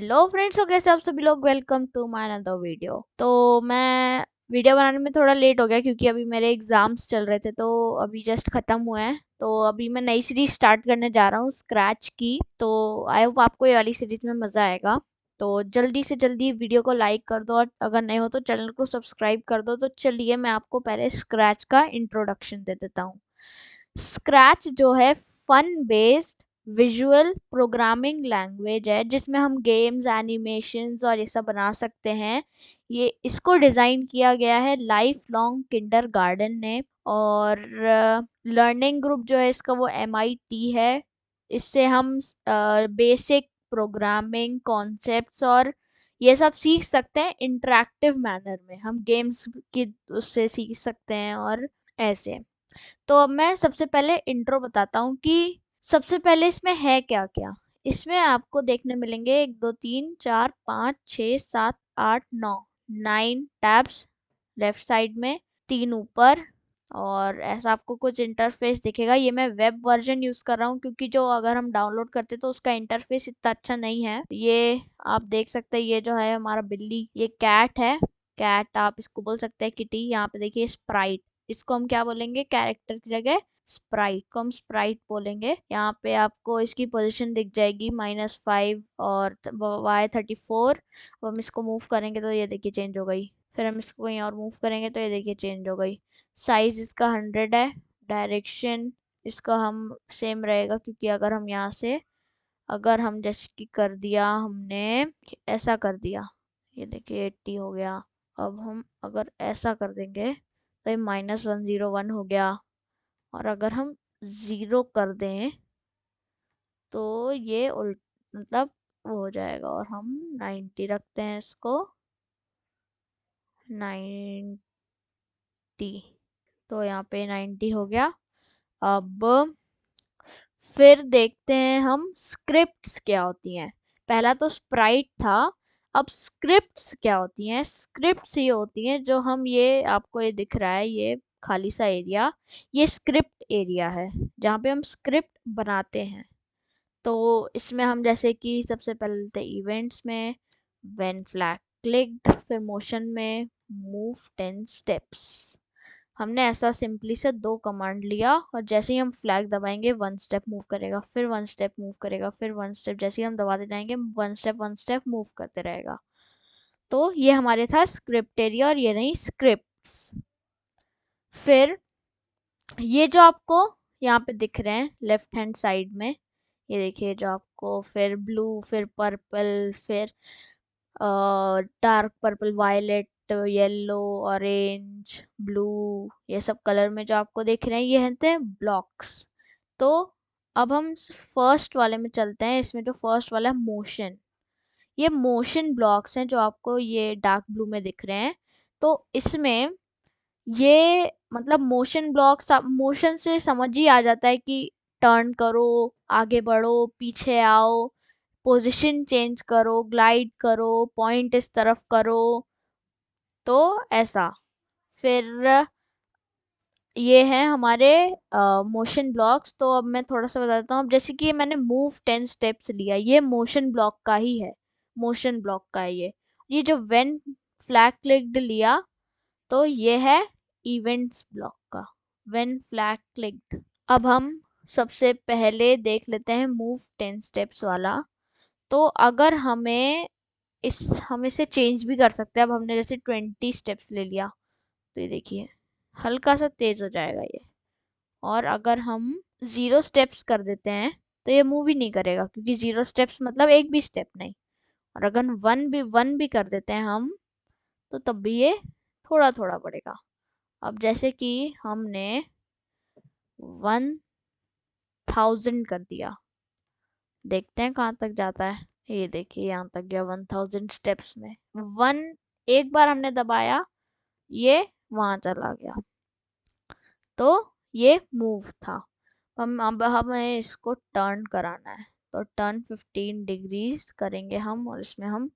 Hello friends, हो कैसे आप सभी लोग। Welcome to my another video. तो मैं वीडियो बनाने में थोड़ा लेट हो गया क्योंकि अभी मेरे एग्जाम्स चल रहे थे, तो अभी जस्ट खत्म हुए हैं। तो अभी मैं नई सीरीज स्टार्ट करने जा रहा हूँ स्क्रैच की। तो आई होप आपको ये वाली सीरीज में मज़ा आएगा। तो जल्दी से जल्दी वीडियो को लाइक कर दो और अगर नहीं हो तो चैनल को सब्सक्राइब कर दो। तो चलिए मैं आपको पहले स्क्रैच का इंट्रोडक्शन दे देता हूँ। स्क्रैच जो है fun based visual programming language है जिसमें हम गेम्स, एनिमेशंस और ये सब बना सकते हैं। ये इसको डिज़ाइन किया गया है लाइफ लॉन्ग किंडरगार्टन ने। और लर्निंग ग्रुप जो है इसका वो MIT है। इससे हम बेसिक प्रोग्रामिंग कॉन्सेप्ट्स और ये सब सीख सकते हैं इंटरेक्टिव मैनर में। हम गेम्स की उससे सीख सकते हैं और ऐसे। तो अब मैं सबसे पहले इंट्रो बताता हूँ कि सबसे पहले इसमें है क्या क्या। इसमें आपको देखने मिलेंगे 1 2 3 4 5 6 7 8 9 9 टैब्स लेफ्ट साइड में, 3 ऊपर। और ऐसा आपको कुछ इंटरफेस दिखेगा। ये मैं वेब वर्जन यूज़ कर रहा हूँ क्योंकि जो अगर हम डाउनलोड करते तो उसका इंटरफेस इतना अच्छा नहीं है। ये आप देख सकते हैं, ये जो है हमारा बिल्ली, ये कैट है। कैट आप इसको बोल सकते हैं किटी। यहाँ पे देखिए स्प्राइट, इसको हम क्या बोलेंगे, कैरेक्टर की जगह स्प्राइट को हम स्प्राइट बोलेंगे। यहाँ पे आपको इसकी पोजीशन दिख जाएगी -5 और Y34। अब हम इसको मूव करेंगे तो ये देखिए चेंज हो गई। फिर हम इसको कहीं और मूव करेंगे तो ये देखिए चेंज हो गई। साइज इसका 100 है। डायरेक्शन इसका हम सेम रहेगा क्योंकि अगर हम यहाँ से, अगर हम जैसे कि कर दिया, हमने ऐसा कर दिया, ये देखिए 80 हो गया। अब हम अगर ऐसा कर देंगे तो ये -101 हो गया। और अगर हम 0 कर दें तो ये उल्ट मतलब वो हो जाएगा। और हम 90 रखते हैं इसको, 90। तो यहाँ पे 90 हो गया। अब फिर देखते हैं हम स्क्रिप्ट्स क्या होती हैं। पहला तो स्प्राइट था, अब स्क्रिप्ट्स क्या होती हैं। स्क्रिप्ट्स ये होती हैं जो हम, ये आपको ये दिख रहा है ये खाली सा एरिया, ये स्क्रिप्ट एरिया है जहाँ पे हम स्क्रिप्ट बनाते हैं। तो इसमें हम जैसे कि सबसे पहले थे इवेंट्स में व्हेन फ्लैग क्लिक्ड, फिर मोशन में मूव 10 स्टेप्स। हमने ऐसा सिंपली से 2 कमांड लिया और जैसे ही हम फ्लैग दबाएंगे 1 स्टेप मूव करेगा, फिर 1 स्टेप मूव करेगा, फिर 1 स्टेप, जैसे ही हम दबाते जाएंगे 1 स्टेप मूव करते रहेगा। तो ये हमारे था स्क्रिप्ट एरिया और ये रही स्क्रिप्ट्स। फिर ये जो आपको यहाँ पे दिख रहे हैं लेफ्ट हैंड साइड में, ये देखिए जो आपको फिर ब्लू, फिर पर्पल, फिर dark purple, violet, yellow, orange, blue, ये सब कलर में जो आपको दिख रहे हैं ये होते हैं ब्लॉक्स। तो अब हम फर्स्ट वाले में चलते हैं। इसमें जो फर्स्ट वाला है मोशन, ये मोशन ब्लॉक्स हैं जो आपको ये डार्क ब्लू में दिख रहे हैं। तो इसमें ये मतलब मोशन ब्लॉक्स, मोशन से समझ ही आ जाता है कि टर्न करो, आगे बढ़ो, पीछे आओ, पोजीशन चेंज करो, ग्लाइड करो, पॉइंट इस तरफ करो। तो ऐसा। फिर ये हैं हमारे मोशन ब्लॉक्स। तो अब मैं थोड़ा सा बताता हूँ। अब जैसे कि मैंने मूव 10 स्टेप्स लिया, ये मोशन ब्लॉक का ही है, मोशन ब्लॉक का है ये जो व्हेन फ्लैग क्लिक्ड लिया तो ये है इवेंट्स ब्लॉक का, व्हेन फ्लैग क्लिक्ड। अब हम सबसे पहले देख लेते हैं मूव 10 स्टेप्स वाला। तो अगर हम इसे चेंज भी कर सकते हैं। अब हमने जैसे 20 स्टेप्स ले लिया तो ये देखिए हल्का सा तेज हो जाएगा ये। और अगर हम 0 स्टेप्स कर देते हैं तो ये मूव ही नहीं करेगा क्योंकि 0 स्टेप्स मतलब एक भी स्टेप नहीं। और अगर वन भी कर देते हैं हम तो तब भी ये थोड़ा थोड़ा बढ़ेगा। अब जैसे कि हमने 1000 कर दिया, देखते हैं कहाँ तक जाता है। ये देखिए यहाँ तक गया 1000 स्टेप्स में। वन एक बार हमने दबाया, ये वहां चला गया। तो ये मूव था। अब हमें इसको टर्न कराना है। तो टर्न 15 डिग्रीज करेंगे हम और इसमें हम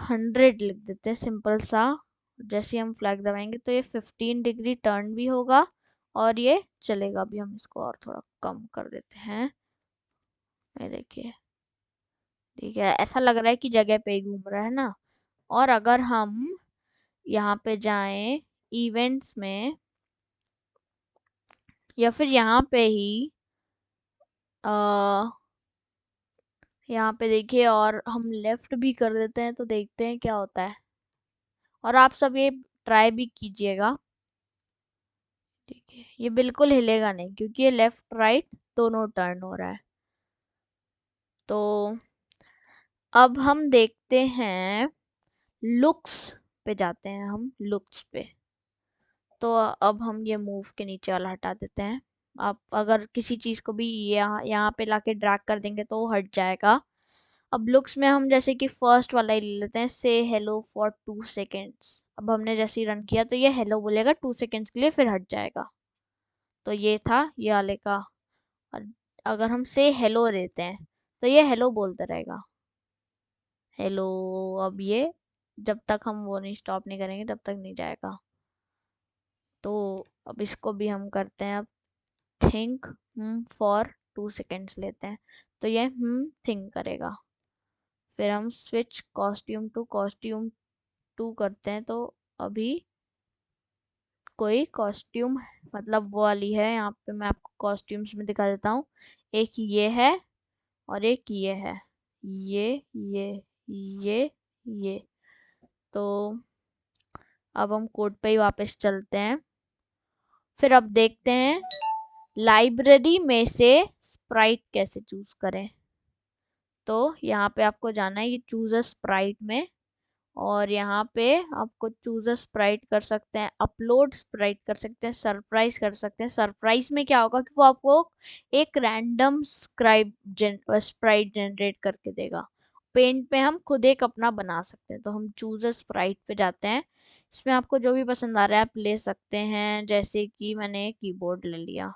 100 लिख देते हैं सिंपल सा। जैसे ही हम फ्लैग दबाएंगे तो ये 15 डिग्री टर्न भी होगा और ये चलेगा भी। हम इसको और थोड़ा कम कर देते हैं। ये देखिए ठीक है, ऐसा लग रहा है कि जगह पे ही घूम रहा है ना। और अगर हम यहाँ पे जाएं इवेंट्स में, या फिर यहाँ पे ही यहाँ पे देखिए, और हम लेफ्ट भी कर देते हैं तो देखते हैं क्या होता है। और आप सब ये ट्राई भी कीजिएगा। ठीक है, ये बिल्कुल हिलेगा नहीं क्योंकि ये लेफ्ट राइट दोनों टर्न हो रहा है। तो अब हम देखते हैं, लुक्स पे जाते हैं हम, लुक्स पे। तो अब हम ये मूव के नीचे वाला हटा देते हैं। आप अगर किसी चीज़ को भी यहाँ यहाँ पे लाके ड्रैग कर देंगे तो वो हट जाएगा। अब लुक्स में हम जैसे कि फर्स्ट वाला ही ले लेते हैं, से हेलो फॉर 2 सेकेंड्स। अब हमने जैसे ही रन किया तो ये हेलो बोलेगा 2 सेकेंड्स के लिए, फिर हट जाएगा। तो ये था ये वाले का। और अगर हम से हेलो देते हैं तो ये हेलो बोलता रहेगा, हेलो। अब ये जब तक हम वो नहीं स्टॉप नहीं करेंगे तब तक नहीं जाएगा। तो अब इसको भी हम करते हैं, अब थिंक फॉर 2 सेकेंड्स लेते हैं तो ये थिंक करेगा। फिर हम स्विच कॉस्ट्यूम 2 करते हैं तो अभी कोई कॉस्ट्यूम, मतलब वो वाली है। यहाँ पे मैं आपको कॉस्ट्यूम्स में दिखा देता हूँ। एक ये है और एक ये है, ये ये ये ये। तो अब हम कोड पे ही वापस चलते हैं। फिर अब देखते हैं लाइब्रेरी में से स्प्राइट कैसे चूज करें। तो यहाँ पे आपको जाना है ये चूज अ स्प्राइट में, और यहाँ पे आपको चूज अ स्प्राइट कर सकते हैं, अपलोड स्प्राइट कर सकते हैं, सरप्राइज कर सकते हैं। सरप्राइज में क्या होगा कि वो आपको एक रैंडम स्प्राइट जनरेट करके देगा। पेंट पे हम खुद एक अपना बना सकते हैं। तो हम चूज अ स्प्राइट पे जाते हैं। इसमें आपको जो भी पसंद आ रहा है आप ले सकते हैं, जैसे कि मैंने कीबोर्ड ले लिया।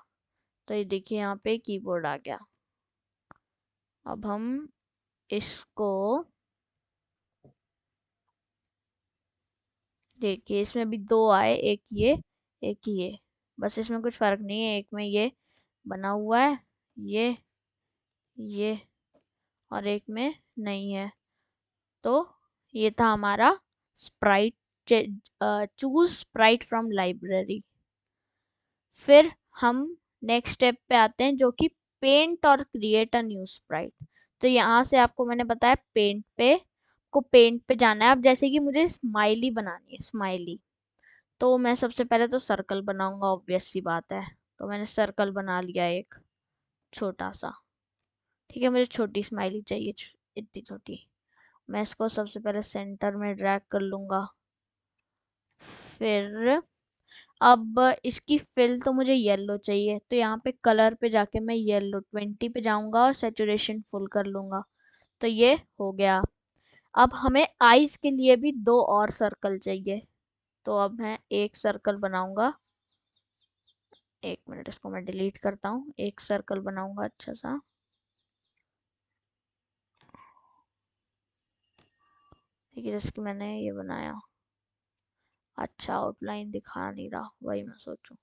तो ये देखिए यहाँ पे कीबोर्ड आ गया। अब हम इसको देखिए, इसमें भी 2 आए, एक ये। बस इसमें कुछ फर्क नहीं है, एक में ये बना हुआ है, ये ये और एक में नहीं है। तो ये था हमारा Sprite, choose Sprite from library. फिर हम नेक्स्ट स्टेप पे आते हैं जो कि पेंट और क्रिएट अ न्यू स्प्राइट। तो यहाँ से आपको मैंने बताया पेंट पे जाना है। अब जैसे कि मुझे स्माइली बनानी है, स्माइली, तो मैं सबसे पहले तो सर्कल बनाऊंगा, ऑब्वियस सी बात है। तो मैंने सर्कल बना लिया एक छोटा सा। ठीक है, मुझे छोटी स्माइली चाहिए, इतनी छोटी। मैं इसको सबसे पहले सेंटर में ड्रैग कर लूंगा। फिर अब इसकी फिल तो मुझे येलो चाहिए, तो यहाँ पे कलर पे जाके मैं येलो 20 पे जाऊंगा और सेचुरेशन फुल कर लूंगा। तो ये हो गया। अब हमें आईज के लिए भी 2 और सर्कल चाहिए। तो अब मैं एक सर्कल बनाऊंगा, 1 मिनट, इसको मैं डिलीट करता हूँ। एक सर्कल बनाऊंगा अच्छा सा। ठीक है, जैसे कि मैंने ये बनाया। अच्छा, आउटलाइन दिखा नहीं रहा, वही मैं सोचूं।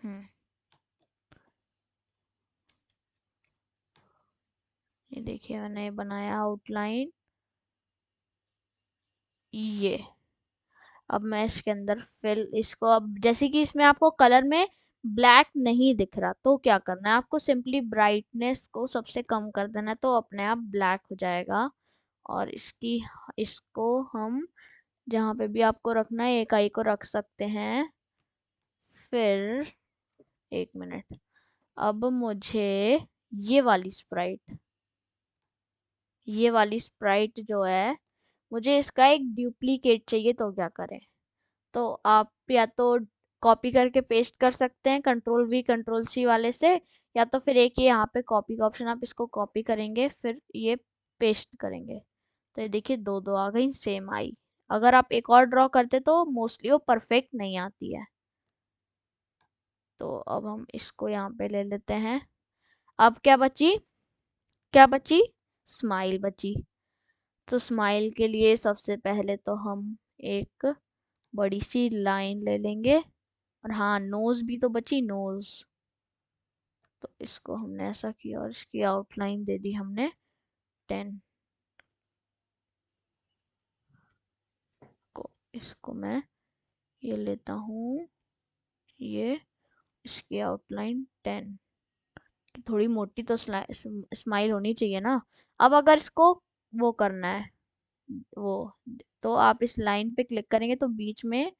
हम्म ये देखिए, मैंने बनाया आउटलाइन ये। अब मैं इसके अंदर फिल इसको, अब जैसे कि इसमें आपको कलर में ब्लैक नहीं दिख रहा, तो क्या करना है आपको, सिंपली ब्राइटनेस को सबसे कम कर देना है, तो अपने आप ब्लैक हो जाएगा। और इसको हम जहाँ पे भी आपको रखना है एक आई को रख सकते हैं। फिर 1 मिनट, अब मुझे ये वाली स्प्राइट जो है, मुझे इसका एक डुप्लीकेट चाहिए। तो क्या करें, तो आप या तो कॉपी करके पेस्ट कर सकते हैं कंट्रोल V कंट्रोल C वाले से, या तो फिर एक ये यहाँ पे कॉपी का ऑप्शन, आप इसको कॉपी करेंगे फिर ये पेस्ट करेंगे। तो ये देखिए, दो दो आ गई, सेम आई। अगर आप एक और ड्रॉ करते तो मोस्टली वो परफेक्ट नहीं आती है। तो अब हम इसको यहाँ पे ले लेते हैं। अब क्या बची, स्माइल बची। तो स्माइल के लिए सबसे पहले तो हम एक बड़ी सी लाइन ले लेंगे। और हाँ, नोज भी तो बची, नोज। तो इसको हमने ऐसा किया और इसकी आउटलाइन दे दी हमने 10 को। इसको मैं ये लेता हूँ, ये इसकी आउटलाइन 10। थोड़ी मोटी तो स्माइल होनी चाहिए ना। अब अगर इसको वो करना है, वो, तो आप इस लाइन पे क्लिक करेंगे तो बीच में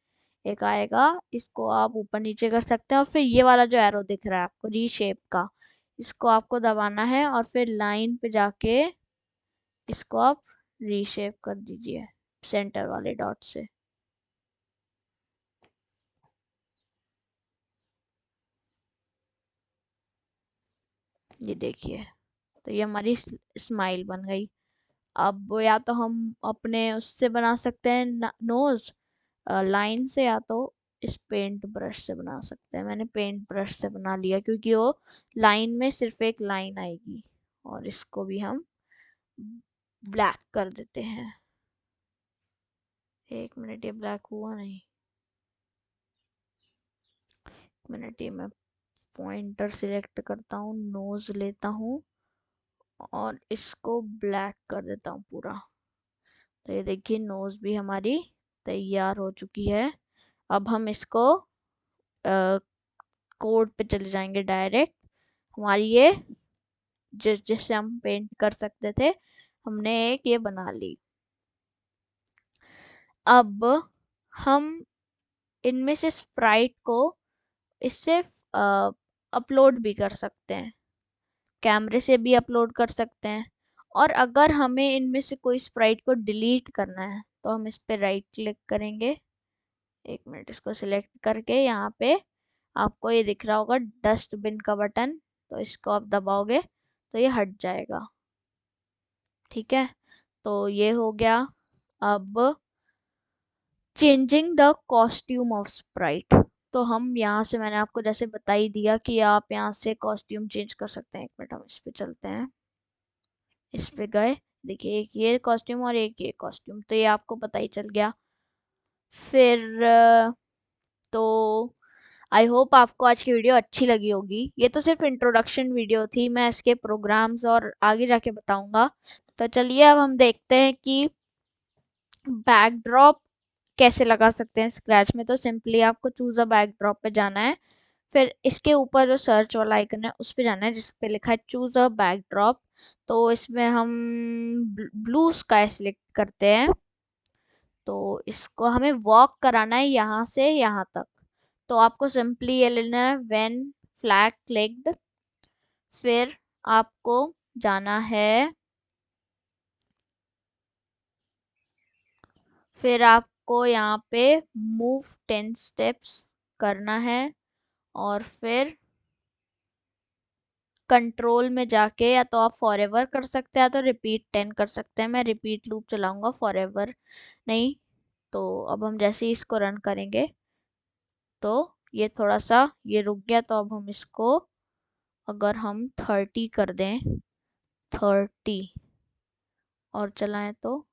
एक आएगा, इसको आप ऊपर नीचे कर सकते हैं और फिर ये वाला जो एरो दिख रहा है आपको रीशेप का, इसको आपको दबाना है और फिर लाइन पे जाके इसको आप रीशेप कर दीजिए सेंटर वाले डॉट से। ये देखिए, तो ये हमारी स्माइल बन गई। अब या तो हम अपने उससे बना सकते हैं नोज लाइन से, या तो इस पेंट ब्रश से बना सकते हैं। मैंने पेंट ब्रश से बना लिया क्योंकि वो लाइन में सिर्फ एक लाइन आएगी। और इसको भी हम ब्लैक कर देते हैं। 1 मिनट, ये ब्लैक हुआ नहीं। 1 मिनट, ये मैं पॉइंटर सिलेक्ट करता हूँ, नोज लेता हूँ और इसको ब्लैक कर देता हूँ पूरा। तो ये देखिए नोज भी हमारी तैयार हो चुकी है। अब हम इसको कोड पे चले जाएंगे डायरेक्ट। हमारी ये जिससे हम पेंट कर सकते थे, हमने एक ये बना ली। अब हम इनमें से स्प्राइट को इससे अपलोड भी कर सकते हैं, कैमरे से भी अपलोड कर सकते हैं। और अगर हमें इनमें से कोई स्प्राइट को डिलीट करना है तो हम इस पे राइट क्लिक करेंगे। 1 मिनट, इसको सिलेक्ट करके यहाँ पे आपको ये दिख रहा होगा डस्टबिन का बटन, तो इसको आप दबाओगे तो ये हट जाएगा। ठीक है, तो ये हो गया। अब changing the costume of Sprite, तो हम यहाँ से, मैंने आपको जैसे बता ही दिया कि आप यहाँ से कॉस्ट्यूम चेंज कर सकते हैं। 1 मिनट, हम इस पे चलते हैं। इस पे गए, देखिए एक ये कॉस्ट्यूम और एक ये कॉस्ट्यूम, तो ये आपको पता ही चल गया। फिर तो आई होप आपको आज की वीडियो अच्छी लगी होगी। ये तो सिर्फ इंट्रोडक्शन वीडियो थी, मैं इसके प्रोग्राम्स और आगे जाके बताऊंगा। तो चलिए अब हम देखते हैं कि बैकड्रॉप कैसे लगा सकते हैं स्क्रैच में। तो सिंपली आपको चूज अ बैकड्रॉप पे जाना है, फिर इसके ऊपर जो सर्च वाला आइकन है उस पे जाना है जिस पे लिखा है चूज अ बैकड्रॉप। तो इसमें हम ब्लू स्काई सिलेक्ट करते हैं। तो इसको हमें वॉक कराना है यहाँ से यहाँ तक। तो आपको सिंपली ये लेना है व्हेन फ्लैग क्लिक्ड, फिर आपको जाना है, फिर आपको यहाँ पे मूव 10 स्टेप्स करना है और फिर कंट्रोल में जाके या तो आप फॉरएवर कर सकते हैं या तो रिपीट 10 कर सकते हैं। मैं रिपीट लूप चलाऊंगा, फॉरएवर नहीं। तो अब हम जैसे ही इसको रन करेंगे तो ये थोड़ा सा ये रुक गया, तो अब हम इसको अगर हम 30 कर दें, 30 और चलाएं तो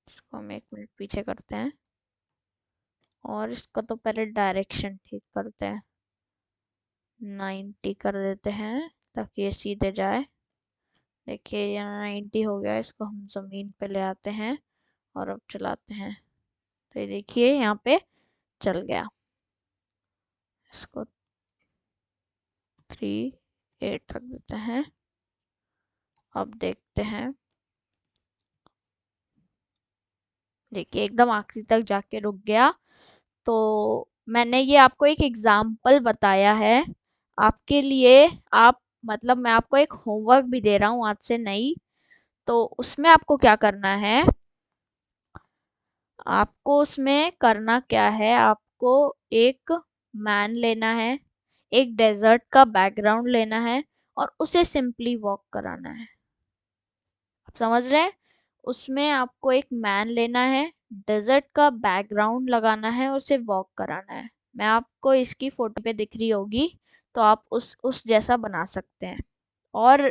इसको हम 1 मिनट पीछे करते हैं और इसका तो पहले डायरेक्शन ठीक करते हैं, 90 कर देते हैं ताकि ये सीधे जाए। देखिए यहाँ 90 हो गया, इसको हम ज़मीन पे ले आते हैं और अब चलाते हैं तो ये देखिए यहाँ पे चल गया। इसको 38 रख देते हैं। अब देखते हैं, देखिए एकदम आखिरी तक जाके रुक गया। तो मैंने ये आपको एक एग्जाम्पल बताया है आपके लिए। आप मतलब मैं आपको एक होमवर्क भी दे रहा हूँ आज से नई। तो उसमें आपको क्या करना है, आपको उसमें करना क्या है, आपको एक मैन लेना है, एक डेजर्ट का बैकग्राउंड लेना है और उसे सिंपली वॉक कराना है। आप समझ रहे हैं, उसमें आपको एक मैन लेना है, डेजर्ट का बैकग्राउंड लगाना है और उसे वॉक कराना है। मैं आपको इसकी फोटो पे दिख रही होगी, तो आप उस जैसा बना सकते हैं। और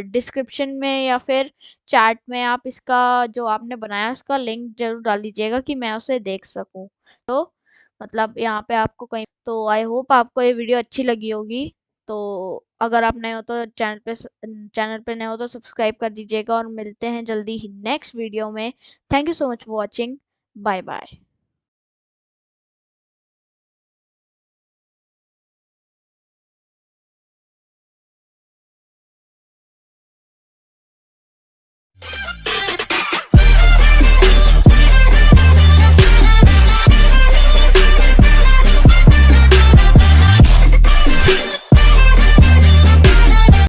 डिस्क्रिप्शन में या फिर चैट में आप इसका जो आपने बनाया उसका लिंक जरूर डाल दीजिएगा कि मैं उसे देख सकूं। तो मतलब यहाँ पे आपको कहीं तो आई होप आपको ये वीडियो अच्छी लगी होगी। तो अगर आप नए हो तो चैनल पे नए हो तो सब्सक्राइब कर दीजिएगा और मिलते हैं जल्दी ही नेक्स्ट वीडियो में। Thank you so much for watching. Bye bye.